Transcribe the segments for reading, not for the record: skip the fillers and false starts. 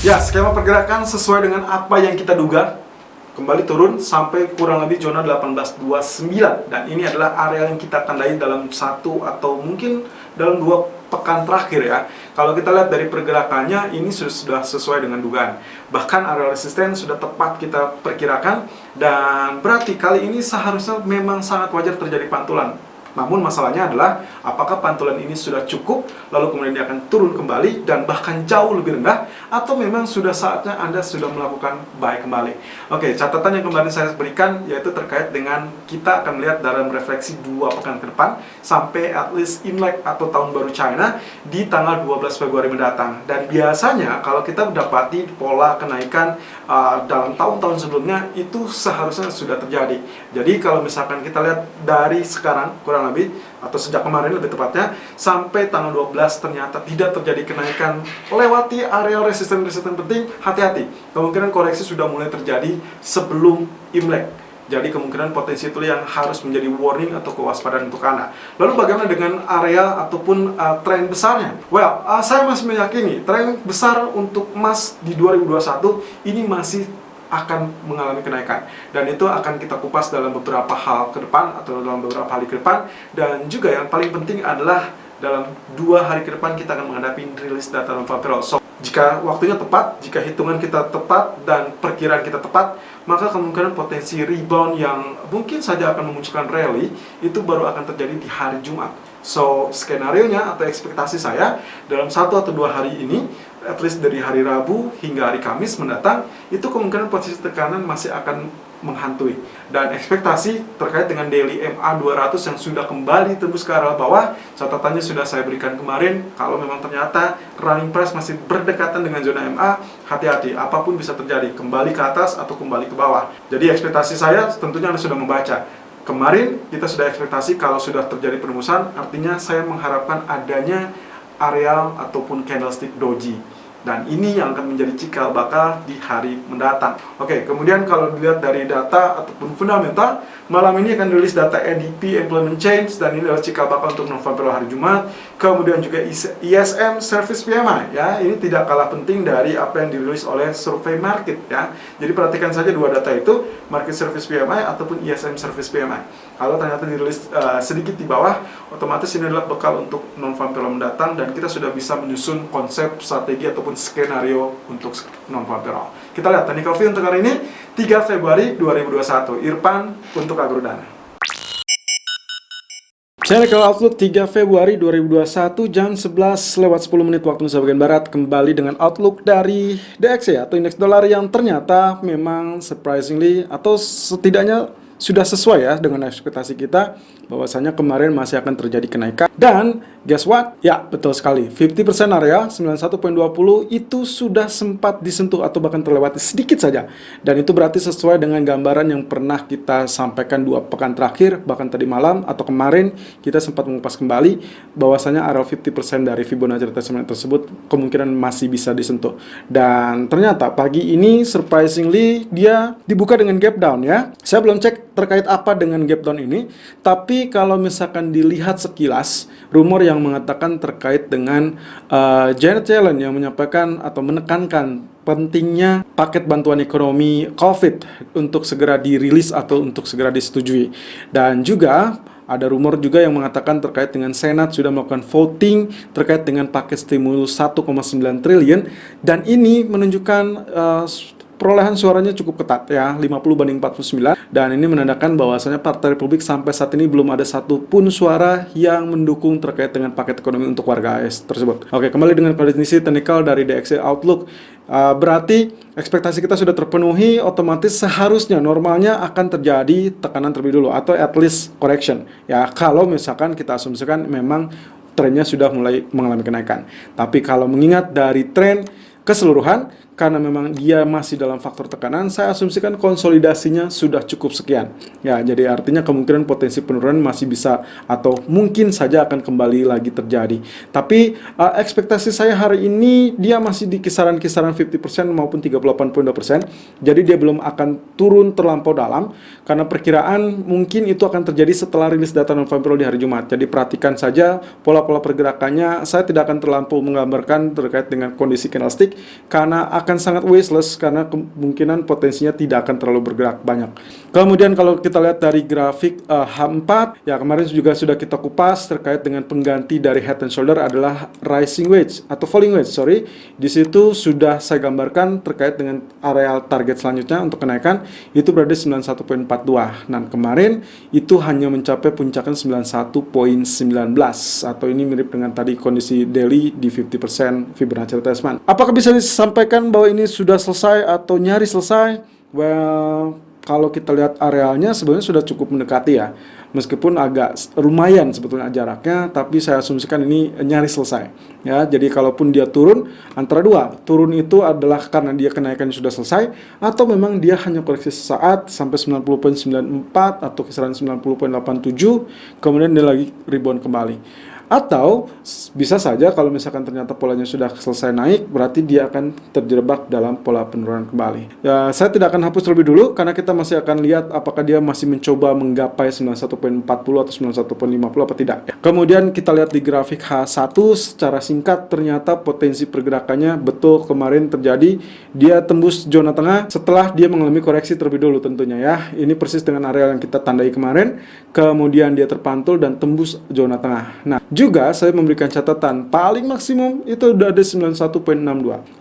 Ya, skema pergerakan sesuai dengan apa yang kita duga. Kembali turun sampai kurang lebih zona 1829. Dan ini adalah area yang kita tandai dalam satu atau mungkin dalam 2 pekan terakhir ya. Kalau kita lihat dari pergerakannya, ini sudah sesuai dengan dugaan. Bahkan area resisten sudah tepat kita perkirakan. Dan berarti kali ini seharusnya memang sangat wajar terjadi pantulan. Namun masalahnya adalah apakah pantulan ini sudah cukup, lalu kemudian dia akan turun kembali dan bahkan jauh lebih rendah, atau memang sudah saatnya Anda sudah melakukan buy kembali. Oke, catatan yang kemarin saya berikan yaitu terkait dengan kita akan melihat dalam refleksi 2 pekan ke depan sampai at least Imlek atau Tahun Baru China di tanggal 12 Februari mendatang. Dan biasanya kalau kita mendapati pola kenaikan dalam tahun-tahun sebelumnya itu seharusnya sudah terjadi. Jadi kalau misalkan kita lihat dari sekarang kurang lebih, atau sejak kemarin lebih tepatnya, sampai tanggal 12 ternyata tidak terjadi kenaikan lewati area resisten-resisten penting, hati-hati. Kemungkinan koreksi sudah mulai terjadi sebelum Imlek. Jadi kemungkinan potensi itu yang harus menjadi warning atau kewaspadaan untuk Anda. Lalu bagaimana dengan area ataupun tren besarnya? Well, saya masih meyakini tren besar untuk emas di 2021 ini masih akan mengalami kenaikan, dan itu akan kita kupas dalam beberapa hal ke depan atau dalam beberapa hari ke depan. Dan juga yang paling penting adalah dalam 2 hari ke depan kita akan menghadapi rilis data non-farm payroll. So, jika waktunya tepat, jika hitungan kita tepat dan perkiraan kita tepat, maka kemungkinan potensi rebound yang mungkin saja akan memunculkan rally itu baru akan terjadi di hari Jumat. So, skenario-nya atau ekspektasi saya dalam 1 atau 2 hari ini, at least dari hari Rabu hingga hari Kamis mendatang, itu kemungkinan posisi tekanan masih akan menghantui. Dan ekspektasi terkait dengan daily MA 200 yang sudah kembali tembus ke arah bawah, catatannya sudah saya berikan kemarin. Kalau memang ternyata running price masih berdekatan dengan zona MA, hati-hati, apapun bisa terjadi, kembali ke atas atau kembali ke bawah. Jadi ekspektasi saya tentunya Anda sudah membaca. Kemarin kita sudah ekspektasi kalau sudah terjadi penembusan, artinya saya mengharapkan adanya areal ataupun candlestick doji. Dan ini yang akan menjadi cikal bakal di hari mendatang. Oke, kemudian kalau dilihat dari data ataupun fundamental, malam ini akan rilis data ADP Employment Change, dan ini adalah cikal bakal untuk non-farm payroll hari Jumat. Kemudian juga ISM Service PMI ya, ini tidak kalah penting dari apa yang dirilis oleh survei market ya. Jadi perhatikan saja 2 data itu, Market Service PMI ataupun ISM Service PMI. Kalau ternyata dirilis sedikit di bawah, otomatis ini adalah bekal untuk non-farm payroll mendatang, dan kita sudah bisa menyusun konsep, strategi ataupun skenario untuk non-farm payroll. Kita lihat technical view untuk hari ini 3 Februari 2021. Irfan untuk Agrodana. Technical Outlook 3 Februari 2021 jam 11:10 waktu Indonesia bagian Barat, kembali dengan outlook dari DXY atau indeks dolar yang ternyata memang surprisingly atau setidaknya sudah sesuai ya dengan ekspektasi kita, bahwasanya kemarin masih akan terjadi kenaikan. Dan guess what? Ya, betul sekali. 50% area 91.20 itu sudah sempat disentuh atau bahkan terlewati sedikit saja. Dan itu berarti sesuai dengan gambaran yang pernah kita sampaikan 2 pekan terakhir, bahkan tadi malam atau kemarin kita sempat mengupas kembali bahwasanya area 50% dari Fibonacci retracement tersebut kemungkinan masih bisa disentuh. Dan ternyata pagi ini surprisingly dia dibuka dengan gap down ya. Saya belum cek terkait apa dengan gap down ini, tapi kalau misalkan dilihat sekilas, rumor yang mengatakan terkait dengan Janet Yellen yang menyampaikan atau menekankan pentingnya paket bantuan ekonomi COVID untuk segera dirilis atau untuk segera disetujui. Dan juga ada rumor juga yang mengatakan terkait dengan Senat sudah melakukan voting terkait dengan paket stimulus 1,9 triliun, dan ini menunjukkan perolehan suaranya cukup ketat ya, 50-49, dan ini menandakan bahwasanya Partai Republik sampai saat ini belum ada satupun suara yang mendukung terkait dengan paket ekonomi untuk warga AS tersebut. Oke, kembali dengan kondisi technical dari DXY Outlook, berarti ekspektasi kita sudah terpenuhi, otomatis seharusnya normalnya akan terjadi tekanan terlebih dulu atau at least correction ya, kalau misalkan kita asumsikan memang trennya sudah mulai mengalami kenaikan. Tapi kalau mengingat dari tren keseluruhan, karena memang dia masih dalam faktor tekanan, saya asumsikan konsolidasinya sudah cukup sekian. Ya, jadi artinya kemungkinan potensi penurunan masih bisa atau mungkin saja akan kembali lagi terjadi. Tapi ekspektasi saya hari ini dia masih di kisaran-kisaran 50% maupun 38.2%. Jadi dia belum akan turun terlampau dalam, karena perkiraan mungkin itu akan terjadi setelah rilis data non-farm payroll di hari Jumat. Jadi perhatikan saja pola-pola pergerakannya. Saya tidak akan terlampau menggambarkan terkait dengan kondisi candlestick, karena akan sangat wasteless karena kemungkinan potensinya tidak akan terlalu bergerak banyak. Kemudian kalau kita lihat dari grafik H4, ya kemarin juga sudah kita kupas terkait dengan pengganti dari head and shoulder adalah rising wedge atau falling wedge, sorry. Di situ sudah saya gambarkan terkait dengan area target selanjutnya untuk kenaikan itu berada di 91.42. Nah, kemarin itu hanya mencapai puncaknya 91.19 atau ini mirip dengan tadi kondisi daily di 50% Fibonacci retracement. Apakah bisa disampaikan bahwa ini sudah selesai atau nyaris selesai? Well, kalau kita lihat arealnya sebenarnya sudah cukup mendekati ya. Meskipun agak lumayan sebetulnya jaraknya, tapi saya asumsikan ini nyaris selesai. Ya, jadi kalaupun dia turun antara dua, turun itu adalah karena dia kenaikannya sudah selesai atau memang dia hanya koreksi sesaat sampai 90.94 atau kisaran 90.87, kemudian dia lagi rebound kembali. Atau bisa saja kalau misalkan ternyata polanya sudah selesai naik, berarti dia akan terjebak dalam pola penurunan kembali. Ya, saya tidak akan hapus terlebih dulu karena kita masih akan lihat apakah dia masih mencoba menggapai 91.40 atau 91.50 apa tidak. Kemudian kita lihat di grafik H1 secara singkat, ternyata potensi pergerakannya betul kemarin terjadi. Dia tembus zona tengah setelah dia mengalami koreksi terlebih dulu tentunya ya. Ini persis dengan area yang kita tandai kemarin. Kemudian dia terpantul dan tembus zona tengah. Nah, juga saya memberikan catatan paling maksimum itu udah ada 91.62.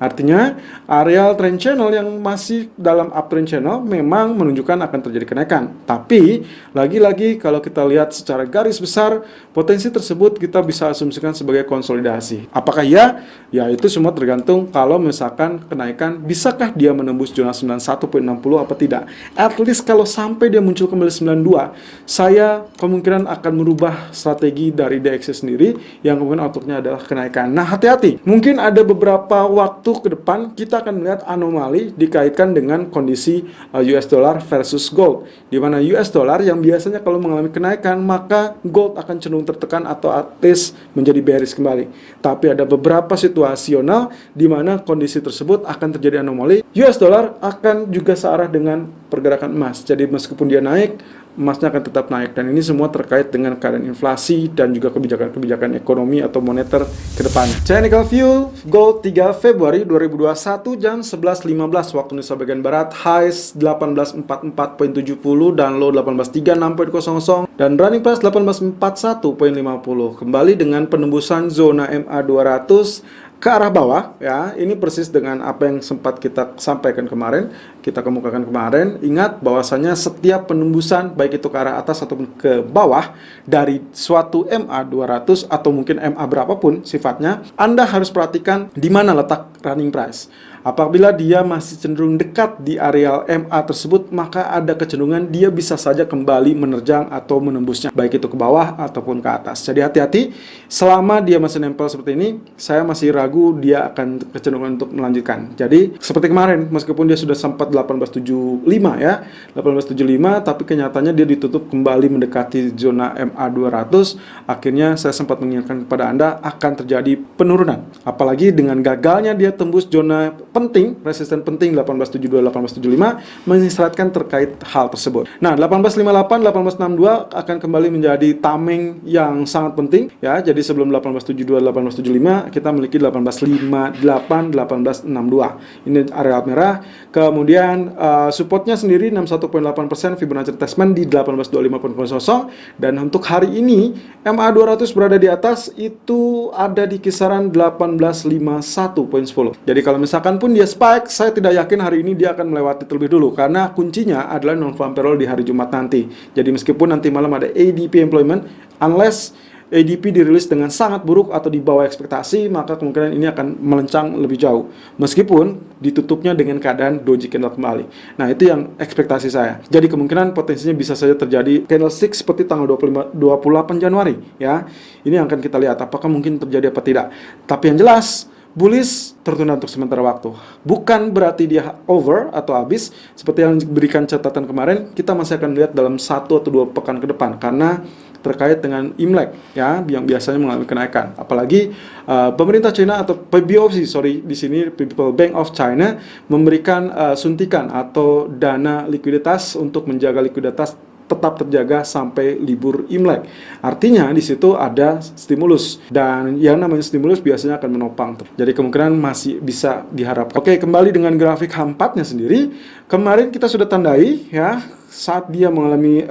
Artinya areal trend channel yang masih dalam uptrend channel memang menunjukkan akan terjadi kenaikan. Tapi lagi-lagi kalau kita lihat secara garis besar, potensi tersebut kita bisa asumsikan sebagai konsolidasi. Apakah ya? Ya itu semua tergantung kalau misalkan kenaikan bisakah dia menembus zona 91.60 apa tidak. At least kalau sampai dia muncul kembali 92, saya kemungkinan akan merubah strategi dari DXY sendiri yang kemudian outlooknya adalah kenaikan. Nah, hati-hati. Mungkin ada beberapa waktu ke depan kita akan melihat anomali dikaitkan dengan kondisi US dollar versus gold. Di mana US dollar yang biasanya kalau mengalami kenaikan, maka gold akan cenderung tertekan atau at least menjadi bearish kembali. Tapi ada beberapa situasional di mana kondisi tersebut akan terjadi anomali. US dollar akan juga searah dengan pergerakan emas. Jadi meskipun dia naik, emasnya akan tetap naik, dan ini semua terkait dengan keadaan inflasi dan juga kebijakan-kebijakan ekonomi atau moneter ke depan. Technical view gold 3 Februari 2021 jam 11.15 waktu Indonesia bagian barat, highs 1844.70 dan low 1836.00 dan running price 1841.50, kembali dengan penembusan zona MA 200 ke arah bawah ya. Ini persis dengan apa yang sempat kita sampaikan kemarin, kita kemukakan kemarin. Ingat bahwasanya setiap penembusan baik itu ke arah atas ataupun ke bawah dari suatu MA 200 atau mungkin MA berapapun sifatnya, Anda harus perhatikan di mana letak running price. Apabila dia masih cenderung dekat di areal MA tersebut, maka ada kecenderungan dia bisa saja kembali menerjang atau menembusnya, baik itu ke bawah ataupun ke atas. Jadi hati-hati, selama dia masih nempel seperti ini, saya masih ragu dia akan kecenderungan untuk melanjutkan. Jadi seperti kemarin, meskipun dia sudah sempat 1875 ya, 1875, tapi kenyataannya dia ditutup kembali mendekati zona MA 200. Akhirnya saya sempat mengingatkan kepada Anda akan terjadi penurunan. Apalagi dengan gagalnya dia tembus zona penting, resisten penting 1872, 1875 mengisyaratkan terkait hal tersebut. Nah, 1858, 1862 akan kembali menjadi tameng yang sangat penting ya. Jadi sebelum 1872, 1875 kita memiliki 1858, 1862. Ini area merah. Kemudian supportnya sendiri 61.8%, Fibonacci retracement di 1825.00, dan untuk hari ini MA 200 berada di atas itu ada di kisaran 1851.10. Jadi kalau misalkan pun dia spike, saya tidak yakin hari ini dia akan melewati terlebih dulu karena kuncinya adalah non-farm payroll di hari Jumat nanti. Jadi meskipun nanti malam ada ADP employment, unless ADP dirilis dengan sangat buruk atau di bawah ekspektasi, maka kemungkinan ini akan melencang lebih jauh. Meskipun ditutupnya dengan keadaan doji candle kembali. Nah, itu yang ekspektasi saya. Jadi kemungkinan potensinya bisa saja terjadi candlestick seperti tanggal 28 Januari ya. Ini yang akan kita lihat apakah mungkin terjadi apa tidak. Tapi yang jelas bullish tertunda untuk sementara waktu. Bukan berarti dia over atau habis. Seperti yang diberikan catatan kemarin, kita masih akan lihat dalam 1 atau 2 pekan ke depan. Karena terkait dengan Imlek ya, yang biasanya mengalami kenaikan. Apalagi pemerintah China atau PBOC, di sini People Bank of China memberikan suntikan atau dana likuiditas untuk menjaga likuiditas tetap terjaga sampai libur Imlek. Artinya di situ ada stimulus, dan yang namanya stimulus biasanya akan menopang. Jadi kemungkinan masih bisa diharapkan. Oke, kembali dengan grafik H4-nya sendiri. Kemarin kita sudah tandai ya, saat dia mengalami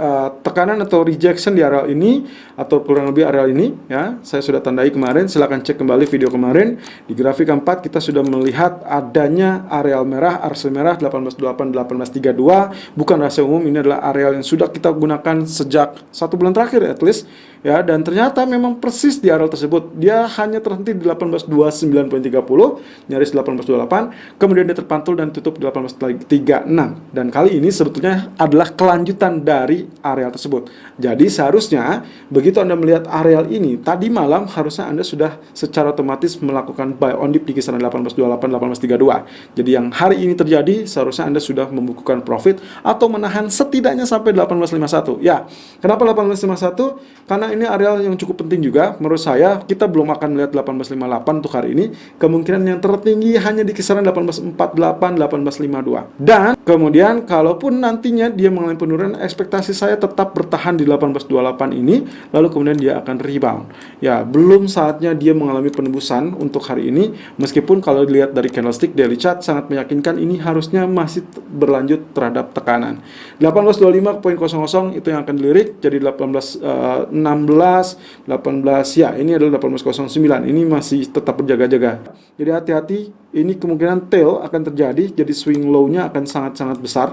tekanan atau rejection di areal ini atau kurang lebih areal ini ya, saya sudah tandai kemarin. Silahkan cek kembali video kemarin. Di grafik 4 kita sudah melihat adanya areal merah, RC merah 1828, 1832, bukan rahasia umum, ini adalah areal yang sudah kita gunakan sejak 1 bulan terakhir at least ya, dan ternyata memang persis di areal tersebut. Dia hanya terhenti di 1829.30, nyaris 1828, kemudian dia terpantul dan tutup di 1836. Dan kali ini sebetulnya adalah kelanjutan dari areal tersebut. Jadi seharusnya begitu Anda melihat areal ini tadi malam, harusnya Anda sudah secara otomatis melakukan buy on dip di kisaran 1828, 1832. Jadi yang hari ini terjadi, seharusnya Anda sudah membukukan profit atau menahan setidaknya sampai 1851. Ya, kenapa 1851? Karena ini areal yang cukup penting juga menurut saya. Kita belum akan melihat 1858 untuk hari ini. Kemungkinan yang tertinggi hanya di kisaran 1848, 1852. Dan kemudian kalaupun nantinya dia mengalami penurunan, ekspektasi saya tetap bertahan di 1828 ini, lalu kemudian dia akan rebound. Ya, belum saatnya dia mengalami penembusan untuk hari ini, meskipun kalau dilihat dari candlestick daily chart sangat meyakinkan ini harusnya masih berlanjut terhadap tekanan. 1825.00 itu yang akan dilirik, jadi 1816, 18 ya, ini adalah 1809. Ini masih tetap berjaga-jaga. Jadi hati-hati, ini kemungkinan tail akan terjadi, jadi swing low-nya akan sangat-sangat besar.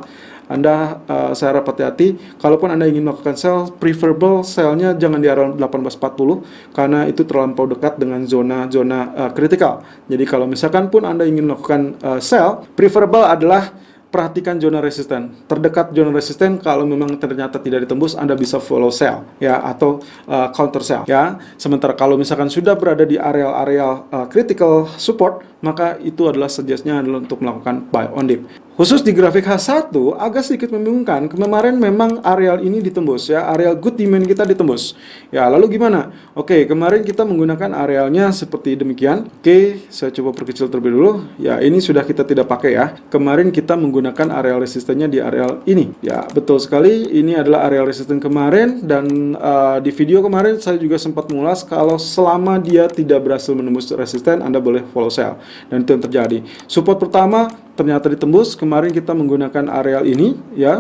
Anda saya harap hati-hati. Kalaupun Anda ingin melakukan sell, preferable sell-nya jangan di area 1840 karena itu terlampau dekat dengan zona-zona kritikal. Jadi kalau misalkan pun Anda ingin melakukan sell, preferable adalah perhatikan zona resisten. Terdekat zona resisten, kalau memang ternyata tidak ditembus, Anda bisa follow sell ya, atau counter sell ya. Sementara kalau misalkan sudah berada di areal-areal critical support, maka itu adalah suggest-nya adalah untuk melakukan buy on dip. Khusus di grafik H1 agak sedikit membingungkan. Kemarin memang areal ini ditembus ya, areal good demand kita ditembus. Ya, lalu gimana? Oke, kemarin kita menggunakan arealnya seperti demikian. Oke, saya coba perkecil terlebih dulu. Ya, ini sudah kita tidak pakai ya. Kemarin kita menggunakan areal resistennya di areal ini. Ya, betul sekali. Ini adalah areal resisten kemarin, dan di video kemarin saya juga sempat mengulas kalau selama dia tidak berhasil menembus resisten, Anda boleh follow sell. Dan itu yang terjadi. Support pertama ternyata ditembus. Kemarin kita menggunakan areal ini ya,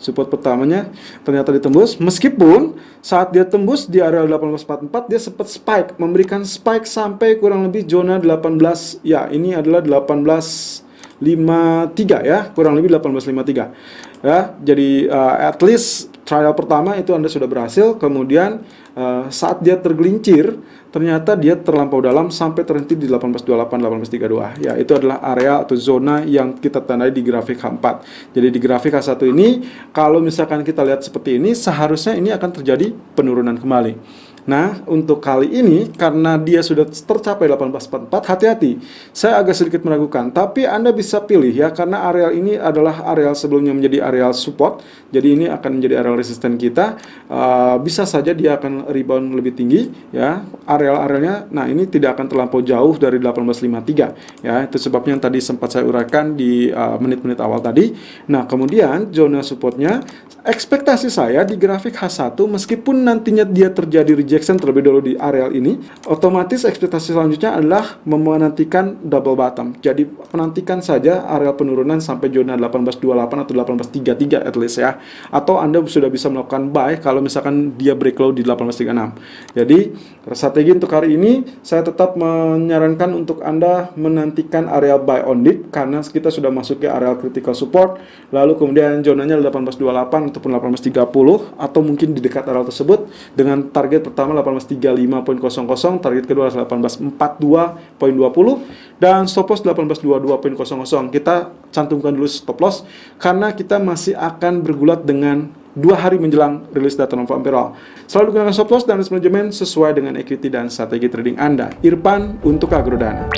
support pertamanya ternyata ditembus, meskipun saat dia tembus di areal 1844 dia sempat spike, memberikan spike sampai kurang lebih zona 18 ya, ini adalah 1853 ya, kurang lebih 1853 ya. Jadi at least trial pertama itu Anda sudah berhasil. Kemudian saat dia tergelincir, ternyata dia terlampau dalam sampai terhenti di 1828, 1832. Ya, itu adalah area atau zona yang kita tandai di grafik H4. Jadi di grafik H1 ini, kalau misalkan kita lihat seperti ini, seharusnya ini akan terjadi penurunan kembali. Nah, untuk kali ini, karena dia sudah tercapai 1844, hati-hati. Saya agak sedikit meragukan, tapi Anda bisa pilih ya, karena areal ini adalah areal sebelumnya menjadi areal support. Jadi ini akan menjadi areal resisten kita. Bisa saja dia akan rebound lebih tinggi ya. Areal-arealnya, nah ini tidak akan terlampau jauh dari 1853 ya. Itu sebabnya yang tadi sempat saya uraikan di menit-menit awal tadi. Nah, kemudian zona supportnya, ekspektasi saya di grafik H1, meskipun nantinya dia terjadi rejection terlebih dahulu di areal ini, otomatis ekspektasi selanjutnya adalah menantikan double bottom. Jadi menantikan saja areal penurunan sampai zona 1828 atau 1833 at least ya. Atau Anda sudah bisa melakukan buy kalau misalkan dia break low di 1836. Jadi strategi untuk hari ini saya tetap menyarankan untuk Anda menantikan area buy on dip, karena kita sudah masuk ke area critical support. Lalu kemudian zonanya 1828 ataupun 1830, atau mungkin di dekat area tersebut, dengan target pertama 1835.00, target kedua 1842.20, dan stop loss 1822.00. Kita cantumkan dulu stop loss karena kita masih akan bergulat dengan 2 hari menjelang rilis data non-farm payroll. Selalu gunakan stop loss dan risk management sesuai dengan equity dan strategi trading Anda. Irfan untuk Agrodana.